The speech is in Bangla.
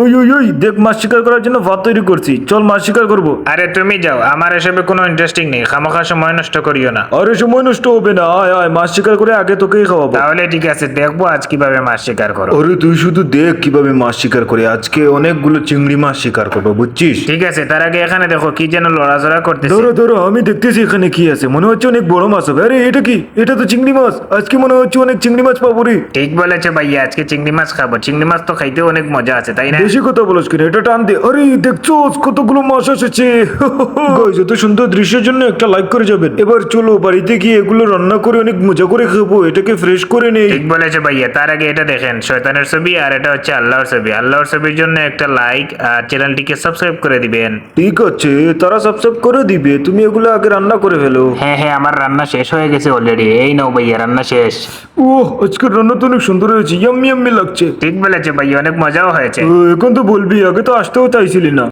ওই ওই ওই দেখ, মাছ শিকার করার জন্য ভাত তৈরি করছি, চল মাছ শিকার করবো। আরে তুমি যাও, আমার এসবে কোনো ইন্টারেস্টিং নেই, খামোখা সময় নষ্ট করিও না। আরে সময় নষ্ট হবে না, আয় আয় মাছ শিকার করে আগে তোকেই খাওয়াবো। তাহলে ঠিক আছে, দেখবো আজ কিভাবে মাছ শিকার করো। আরে তুই শুধু দেখ কিভাবে মাছ শিকার করে, আজকে অনেকগুলো চিংড়ি মাছ শিকার করবো, বুঝছিস? ঠিক আছে, তার আগে এখানে দেখো কি যেন লড়াচড়া করতেছে। ধরো ধরো, আমি দেখতেছি এখানে কি আছে, মনে হচ্ছে অনেক বড় মাছ হবে। আরে এটা কি? এটা তো চিংড়ি মাছ, আজকে মনে হচ্ছে অনেক চিংড়ি মাছ পাবো রে। ঠিক বলেছে ভাইয়া, আজকে চিংড়ি মাছ খাবো। চিংড়ি মাছ তো খাইতে অনেক মজা আছে, তাই না? বেশি কথা বলছ কিনা, এটা টান দে। আরে দেখছো কতগুলো মাছ এসেছে। গাইস, এত সুন্দর দৃশ্যের জন্য একটা লাইক করে যাবেন। এবার চলো বাড়িতে গিয়ে এগুলো রান্না করে অনেক মজা করে খাবো, এটাকে ফ্রেশ করে নেই। ঠিক বলেছে ভাইয়া, তার আগে এটা দেখেন, শয়তানের ছবি আর এটা হচ্ছে আল্লাহর ছবি। আল্লাহর ছবির জন্য একটা লাইক আর চ্যানেলটিকে সাবস্ক্রাইব করে দিবেন। ঠিক আছে, তারা সাবস্ক্রাইব করে দিবে, তুমি এগুলো আগে রান্না করে ফেলো। হ্যাঁ হ্যাঁ, আমার রান্না শেষ হয়ে গেছে অলরেডি। এই নাও ভাইয়া, রান্না শেষ। ওহ, আজকের রান্না তো অনেক সুন্দর হয়েছে, ইয়াম্মি ইয়াম্মি লাগছে। ঠিক বলেছে ভাইয়া, অনেক মজাও হয়েছে। এখন তো বলবি, আগে তো আসতেও চাইছিলি না।